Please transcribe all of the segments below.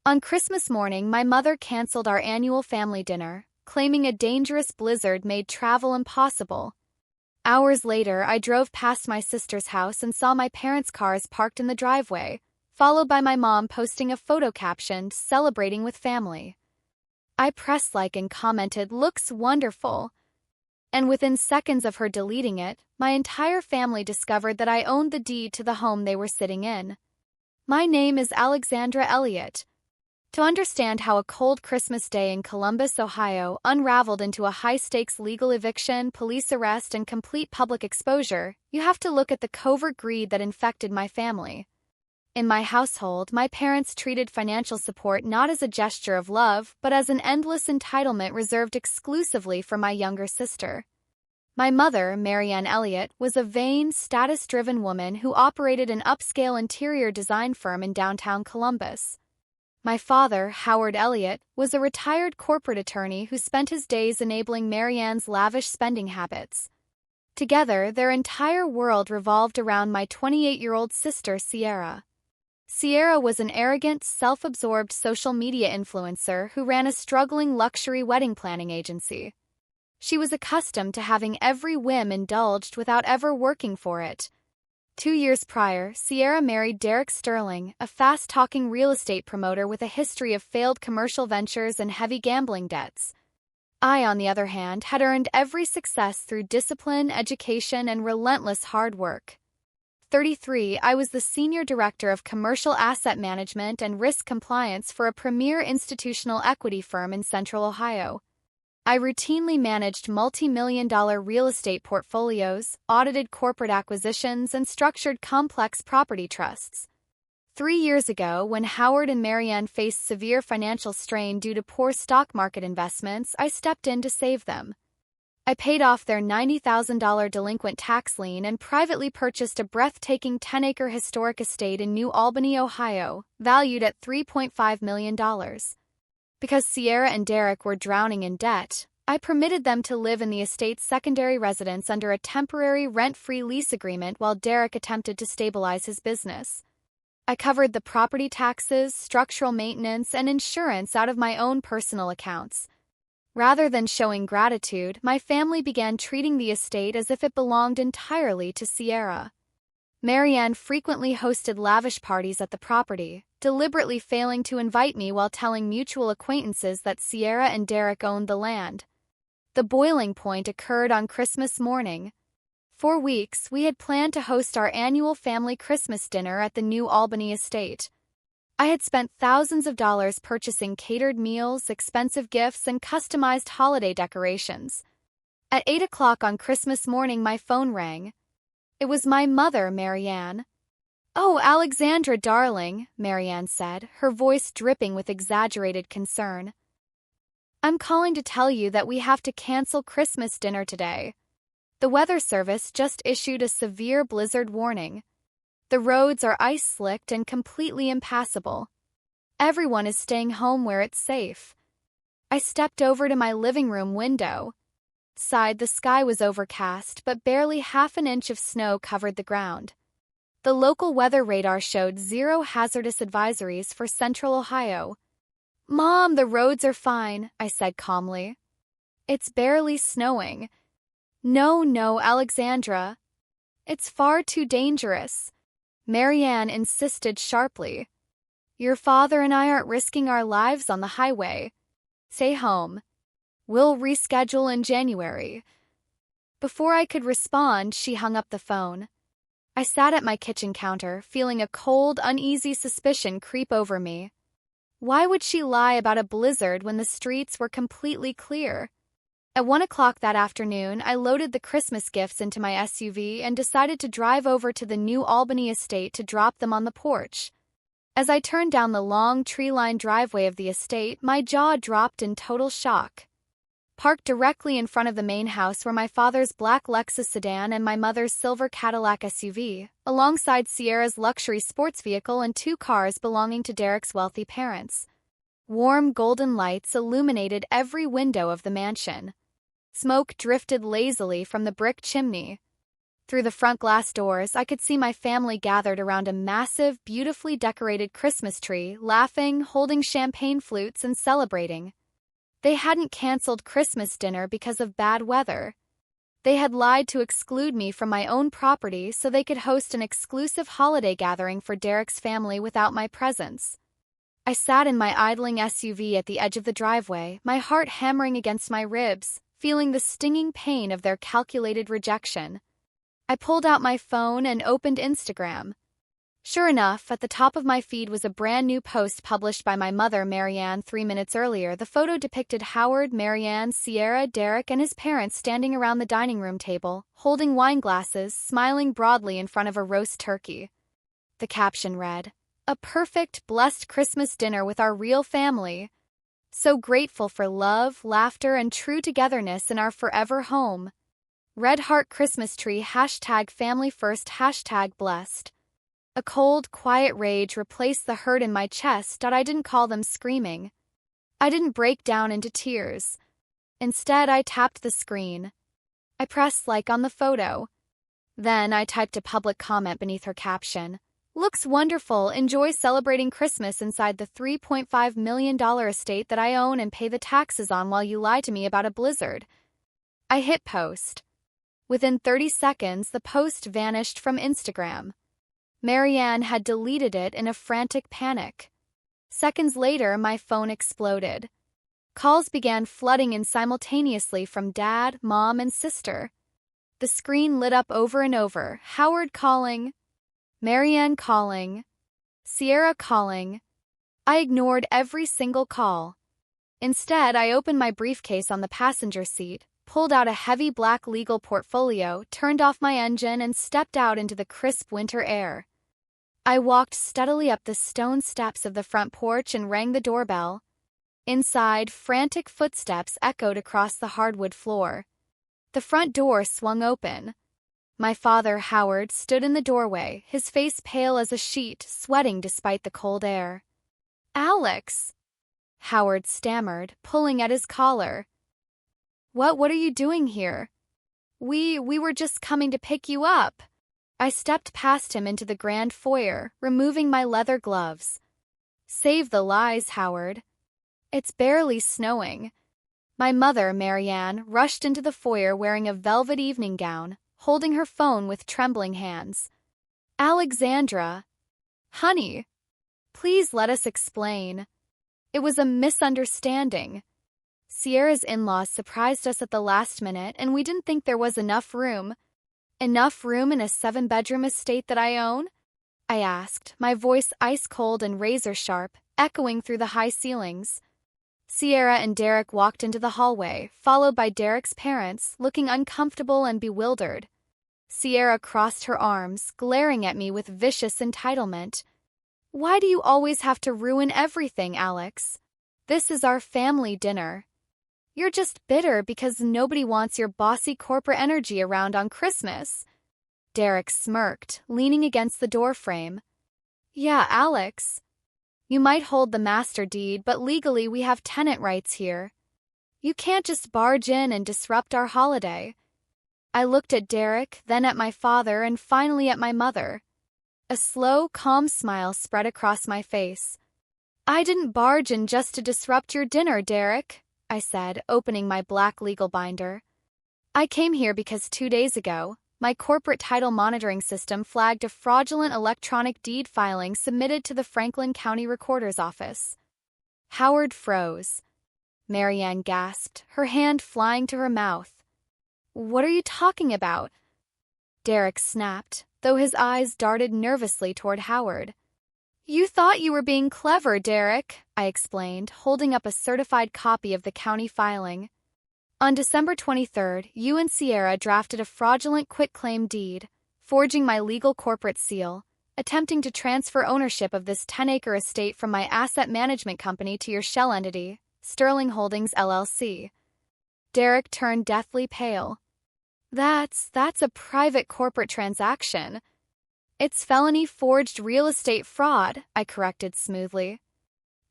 On Christmas morning, my mother canceled our annual family dinner, claiming a dangerous blizzard made travel impossible. Hours later, I drove past my sister's house and saw my parents' cars parked in the driveway, followed by my mom posting a photo captioned, "Celebrating with family." I pressed like and commented, "Looks wonderful." And within seconds of her deleting it, my entire family discovered that I owned the deed to the home they were sitting in. My name is Alexandra Elliott. To understand how a cold Christmas day in Columbus, Ohio, unraveled into a high-stakes legal eviction, police arrest, and complete public exposure, you have to look at the covert greed that infected my family. In my household, my parents treated financial support not as a gesture of love, but as an endless entitlement reserved exclusively for my younger sister. My mother, Marianne Elliott, was a vain, status-driven woman who operated an upscale interior design firm in downtown Columbus. My father, Howard Elliott, was a retired corporate attorney who spent his days enabling Marianne's lavish spending habits. Together, their entire world revolved around my 28-year-old sister, Sierra. Sierra was an arrogant, self-absorbed social media influencer who ran a struggling luxury wedding planning agency. She was accustomed to having every whim indulged without ever working for it. 2 years prior, Sierra married Derek Sterling, a fast-talking real estate promoter with a history of failed commercial ventures and heavy gambling debts. I, on the other hand, had earned every success through discipline, education, and relentless hard work. 33, I was the Senior Director of Commercial Asset Management and Risk Compliance for a premier institutional equity firm in Central Ohio. I routinely managed multi-million-dollar real estate portfolios, audited corporate acquisitions, and structured complex property trusts. 3 years ago, when Howard and Marianne faced severe financial strain due to poor stock market investments, I stepped in to save them. I paid off their $90,000 delinquent tax lien and privately purchased a breathtaking 10-acre historic estate in New Albany, Ohio, valued at $3.5 million. Because Sierra and Derek were drowning in debt, I permitted them to live in the estate's secondary residence under a temporary rent-free lease agreement while Derek attempted to stabilize his business. I covered the property taxes, structural maintenance, and insurance out of my own personal accounts. Rather than showing gratitude, my family began treating the estate as if it belonged entirely to Sierra. Marianne frequently hosted lavish parties at the property, deliberately failing to invite me while telling mutual acquaintances that Sierra and Derek owned the land. The boiling point occurred on Christmas morning. For weeks, we had planned to host our annual family Christmas dinner at the New Albany estate. I had spent thousands of dollars purchasing catered meals, expensive gifts, and customized holiday decorations. At 8 o'clock on Christmas morning, my phone rang. It was my mother, Marianne. "Oh, Alexandra, darling," Marianne said, her voice dripping with exaggerated concern. "I'm calling to tell you that we have to cancel Christmas dinner today. The Weather Service just issued a severe blizzard warning. The roads are ice-slicked and completely impassable. Everyone is staying home where it's safe." I stepped over to my living room window. Outside, the sky was overcast, but barely half an inch of snow covered the ground. The local weather radar showed 0 hazardous advisories for Central Ohio. "Mom, the roads are fine," I said calmly. "It's barely snowing." No, Alexandra. It's far too dangerous," Marianne insisted sharply. "Your father and I aren't risking our lives on the highway. Stay home. We'll reschedule in January." Before I could respond, she hung up the phone. I sat at my kitchen counter, feeling a cold, uneasy suspicion creep over me. Why would she lie about a blizzard when the streets were completely clear? At 1 o'clock that afternoon, I loaded the Christmas gifts into my SUV and decided to drive over to the New Albany estate to drop them on the porch. As I turned down the long, tree-lined driveway of the estate, my jaw dropped in total shock. Parked directly in front of the main house were my father's black Lexus sedan and my mother's silver Cadillac SUV, alongside Sierra's luxury sports vehicle and 2 cars belonging to Derek's wealthy parents. Warm golden lights illuminated every window of the mansion. Smoke drifted lazily from the brick chimney. Through the front glass doors, I could see my family gathered around a massive, beautifully decorated Christmas tree, laughing, holding champagne flutes, and celebrating. They hadn't canceled Christmas dinner because of bad weather. They had lied to exclude me from my own property so they could host an exclusive holiday gathering for Derek's family without my presence. I sat in my idling SUV at the edge of the driveway, my heart hammering against my ribs, feeling the stinging pain of their calculated rejection. I pulled out my phone and opened Instagram. Sure enough, at the top of my feed was a brand new post published by my mother, Marianne, 3 minutes earlier. The photo depicted Howard, Marianne, Sierra, Derek, and his parents standing around the dining room table, holding wine glasses, smiling broadly in front of a roast turkey. The caption read, "A perfect, blessed Christmas dinner with our real family. So grateful for love, laughter, and true togetherness in our forever home. Red Heart Christmas Tree #family first #blessed. A cold, quiet rage replaced the hurt in my chest. I didn't call them screaming. I didn't break down into tears. Instead, I tapped the screen. I pressed like on the photo. Then I typed a public comment beneath her caption. "Looks wonderful. Enjoy celebrating Christmas inside the $3.5 million estate that I own and pay the taxes on while you lie to me about a blizzard." I hit post. Within 30 seconds, the post vanished from Instagram. Marianne had deleted it in a frantic panic. Seconds later, my phone exploded. Calls began flooding in simultaneously from Dad, Mom, and sister. The screen lit up over and over. Howard calling, Marianne calling, Sierra calling. I ignored every single call. Instead, I opened my briefcase on the passenger seat, pulled out a heavy black legal portfolio, turned off my engine, and stepped out into the crisp winter air. I walked steadily up the stone steps of the front porch and rang the doorbell. Inside, frantic footsteps echoed across the hardwood floor. The front door swung open. My father, Howard, stood in the doorway, his face pale as a sheet, sweating despite the cold air. "Alex," Howard stammered, pulling at his collar. What are you doing here?" We were just coming to pick you up." I stepped past him into the grand foyer, removing my leather gloves. "Save the lies, Howard. It's barely snowing." My mother, Marianne, rushed into the foyer wearing a velvet evening gown, holding her phone with trembling hands. "Alexandra, honey, please let us explain. It was a misunderstanding. Sierra's in-laws surprised us at the last minute, and we didn't think there was enough room." "Enough room in a 7-bedroom estate that I own?" I asked, my voice ice-cold and razor-sharp, echoing through the high ceilings. Sierra and Derek walked into the hallway, followed by Derek's parents, looking uncomfortable and bewildered. Sierra crossed her arms, glaring at me with vicious entitlement. "Why do you always have to ruin everything, Alex? This is our family dinner. You're just bitter because nobody wants your bossy corporate energy around on Christmas." Derek smirked, leaning against the doorframe. "Yeah, Alex. You might hold the master deed, but legally we have tenant rights here. You can't just barge in and disrupt our holiday." I looked at Derek, then at my father, and finally at my mother. A slow, calm smile spread across my face. "I didn't barge in just to disrupt your dinner, Derek," I said, opening my black legal binder. "I came here because 2 days ago, my corporate title monitoring system flagged a fraudulent electronic deed filing submitted to the Franklin County Recorder's Office." Howard froze. Marianne gasped, her hand flying to her mouth. "What are you talking about?" Derek snapped, though his eyes darted nervously toward Howard. "You thought you were being clever, Derek," I explained, holding up a certified copy of the county filing. "On December 23rd, you and Sierra drafted a fraudulent quitclaim deed, forging my legal corporate seal, attempting to transfer ownership of this 10-acre estate from my asset management company to your shell entity, Sterling Holdings, LLC. Derek turned deathly pale. That's a private corporate transaction." "It's felony forged real estate fraud," I corrected smoothly.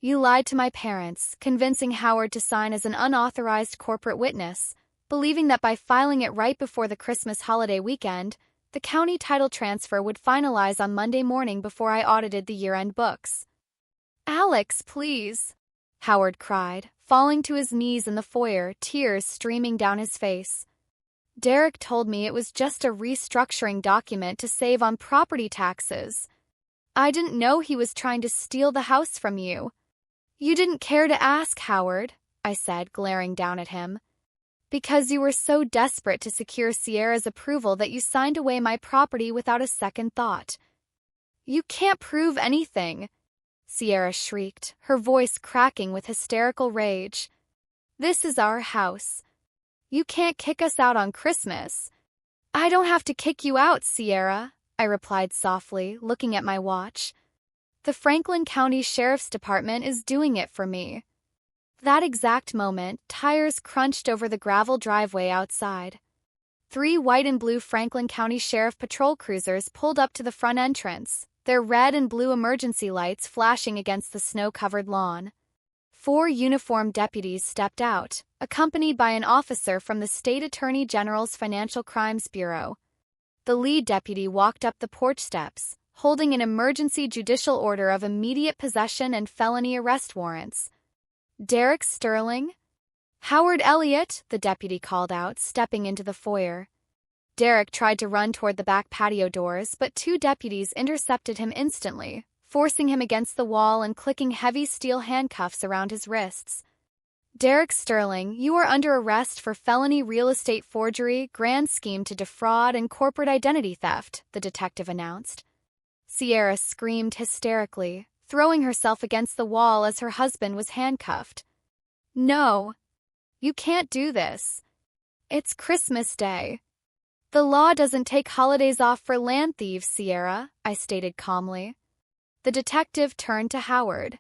"You lied to my parents, convincing Howard to sign as an unauthorized corporate witness, believing that by filing it right before the Christmas holiday weekend, The county title transfer would finalize on Monday morning before I audited the year-end books. "Alex, please," Howard cried, falling to his knees in the foyer, tears streaming down his face. "Derek told me it was just a restructuring document to save on property taxes. I didn't know he was trying to steal the house from you." "You didn't care to ask, Howard," I said, glaring down at him. "Because you were so desperate to secure Sierra's approval that you signed away my property without a second thought." "You can't prove anything," Sierra shrieked, her voice cracking with hysterical rage. "This is our house. You can't kick us out on Christmas." "I don't have to kick you out, Sierra," I replied softly, looking at my watch. "The Franklin County Sheriff's Department is doing it for me." That exact moment, tires crunched over the gravel driveway outside. 3 white and blue Franklin County Sheriff patrol cruisers pulled up to the front entrance, their red and blue emergency lights flashing against the snow-covered lawn. 4 uniformed deputies stepped out, accompanied by an officer from the State Attorney General's Financial Crimes Bureau. The lead deputy walked up the porch steps, holding an emergency judicial order of immediate possession and felony arrest warrants. "Derek Sterling?" "Howard Elliott," the deputy called out, stepping into the foyer. Derek tried to run toward the back patio doors, but 2 deputies intercepted him instantly, forcing him against the wall and clicking heavy steel handcuffs around his wrists. "Derek Sterling, you are under arrest for felony real estate forgery, grand scheme to defraud, and corporate identity theft," the detective announced. Sierra screamed hysterically, throwing herself against the wall as her husband was handcuffed. "No, you can't do this. It's Christmas Day." "The law doesn't take holidays off for land thieves, Sierra," I stated calmly. The detective turned to Howard.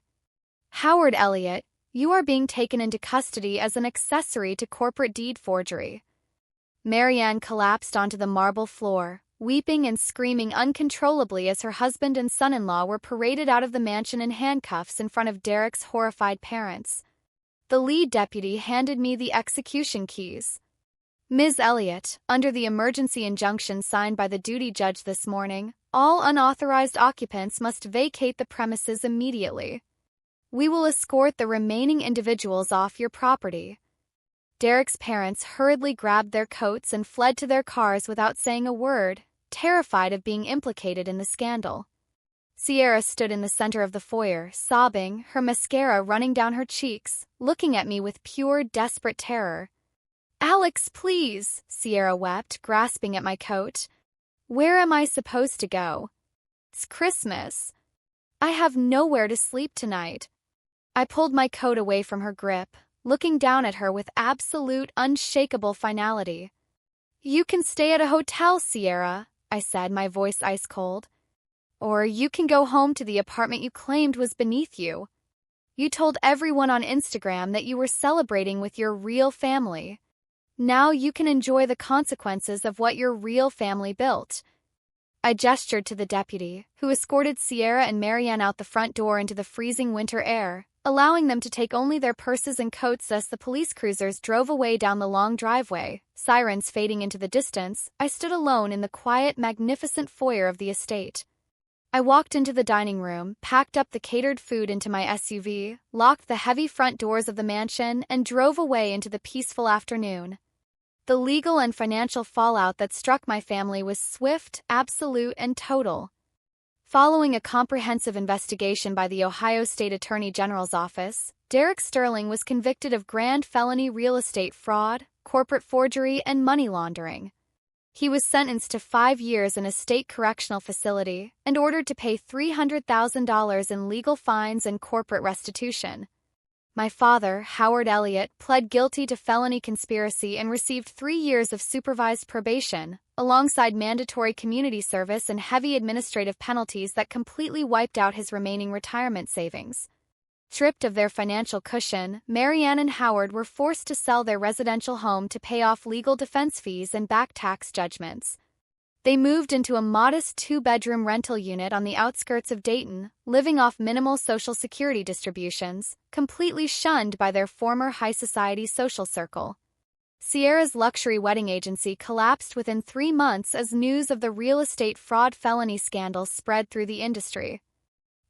"Howard Elliott, you are being taken into custody as an accessory to corporate deed forgery." Marianne collapsed onto the marble floor, weeping and screaming uncontrollably as her husband and son-in-law were paraded out of the mansion in handcuffs in front of Derek's horrified parents. The lead deputy handed me the execution keys. "Ms. Elliott, under the emergency injunction signed by the duty judge this morning, all unauthorized occupants must vacate the premises immediately. We will escort the remaining individuals off your property." Derek's parents hurriedly grabbed their coats and fled to their cars without saying a word, terrified of being implicated in the scandal. Sierra stood in the center of the foyer, sobbing, her mascara running down her cheeks, looking at me with pure, desperate terror. "Alex, please," Sierra wept, grasping at my coat. "Where am I supposed to go? It's Christmas. I have nowhere to sleep tonight." I pulled my coat away from her grip, looking down at her with absolute, unshakable finality. "You can stay at a hotel, Sierra," I said, my voice ice cold. "Or you can go home to the apartment you claimed was beneath you. You told everyone on Instagram that you were celebrating with your real family. Now you can enjoy the consequences of what your real family built." I gestured to the deputy, who escorted Sierra and Marianne out the front door into the freezing winter air, allowing them to take only their purses and coats as the police cruisers drove away down the long driveway, sirens fading into the distance. I stood alone in the quiet, magnificent foyer of the estate. I walked into the dining room, packed up the catered food into my SUV, locked the heavy front doors of the mansion, and drove away into the peaceful afternoon. The legal and financial fallout that struck my family was swift, absolute, and total. Following a comprehensive investigation by the Ohio State Attorney General's office, Derek Sterling was convicted of grand felony real estate fraud, corporate forgery, and money laundering. He was sentenced to 5 years in a state correctional facility and ordered to pay $300,000 in legal fines and corporate restitution. My father, Howard Elliott, pled guilty to felony conspiracy and received 3 years of supervised probation, alongside mandatory community service and heavy administrative penalties that completely wiped out his remaining retirement savings. Stripped of their financial cushion, Marianne and Howard were forced to sell their residential home to pay off legal defense fees and back tax judgments. They moved into a modest 2-bedroom rental unit on the outskirts of Dayton, living off minimal Social Security distributions, completely shunned by their former high society social circle. Sierra's luxury wedding agency collapsed within 3 months as news of the real estate fraud felony scandal spread through the industry.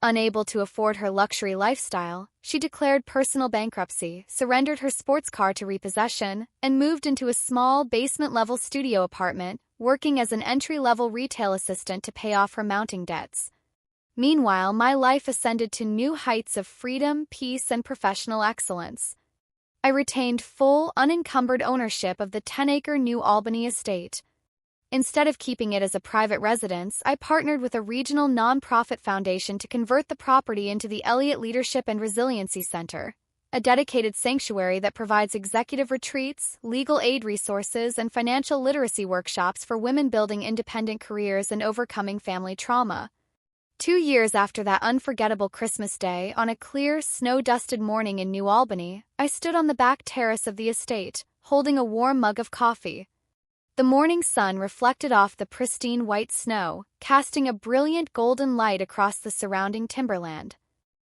Unable to afford her luxury lifestyle, she declared personal bankruptcy, surrendered her sports car to repossession, and moved into a small basement-level studio apartment, working as an entry-level retail assistant to pay off her mounting debts. Meanwhile, my life ascended to new heights of freedom, peace, and professional excellence. I retained full, unencumbered ownership of the 10-acre New Albany estate. Instead of keeping it as a private residence, I partnered with a regional nonprofit foundation to convert the property into the Elliott Leadership and Resiliency Center, a dedicated sanctuary that provides executive retreats, legal aid resources, and financial literacy workshops for women building independent careers and overcoming family trauma. 2 years after that unforgettable Christmas Day, on a clear, snow-dusted morning in New Albany, I stood on the back terrace of the estate, holding a warm mug of coffee. The morning sun reflected off the pristine white snow, casting a brilliant golden light across the surrounding timberland.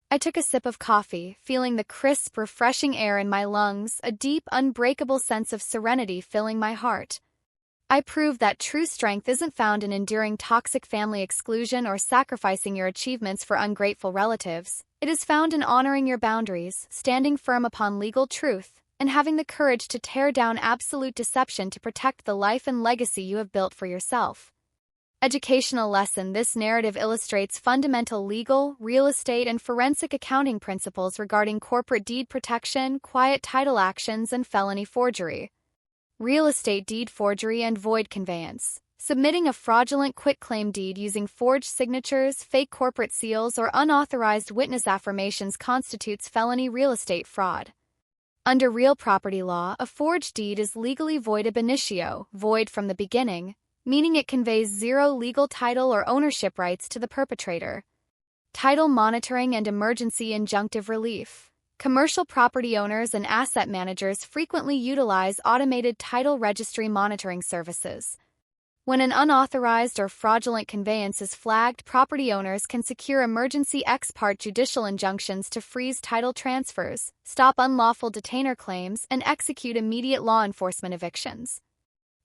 I took a sip of coffee, feeling the crisp, refreshing air in my lungs, a deep, unbreakable sense of serenity filling my heart. I proved that true strength isn't found in enduring toxic family exclusion or sacrificing your achievements for ungrateful relatives. It is found in honoring your boundaries, standing firm upon legal truth, and having the courage to tear down absolute deception to protect the life and legacy you have built for yourself. Educational lesson: this narrative illustrates fundamental legal, real estate, and forensic accounting principles regarding corporate deed protection, quiet title actions, and felony forgery. Real estate deed forgery and void conveyance. Submitting a fraudulent quitclaim deed using forged signatures, fake corporate seals, or unauthorized witness affirmations constitutes felony real estate fraud. Under real property law, a forged deed is legally void ab initio, void from the beginning, meaning it conveys zero legal title or ownership rights to the perpetrator. Title monitoring and emergency injunctive relief. Commercial property owners and asset managers frequently utilize automated title registry monitoring services. When an unauthorized or fraudulent conveyance is flagged, property owners can secure emergency ex parte judicial injunctions to freeze title transfers, stop unlawful detainer claims, and execute immediate law enforcement evictions.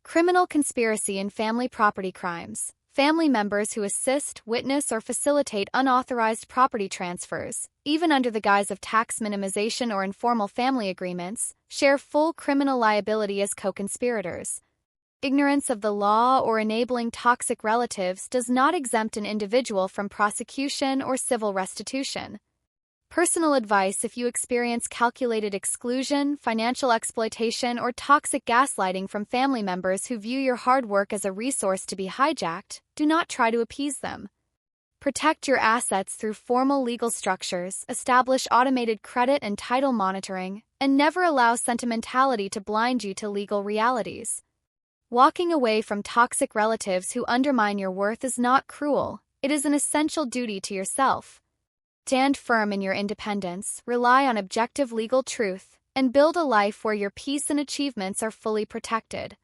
Criminal conspiracy in family property crimes. Family members who assist, witness, or facilitate unauthorized property transfers, even under the guise of tax minimization or informal family agreements, share full criminal liability as co-conspirators. Ignorance of the law or enabling toxic relatives does not exempt an individual from prosecution or civil restitution. Personal advice: if you experience calculated exclusion, financial exploitation, or toxic gaslighting from family members who view your hard work as a resource to be hijacked, do not try to appease them. Protect your assets through formal legal structures, establish automated credit and title monitoring, and never allow sentimentality to blind you to legal realities. Walking away from toxic relatives who undermine your worth is not cruel, it is an essential duty to yourself. Stand firm in your independence, rely on objective legal truth, and build a life where your peace and achievements are fully protected.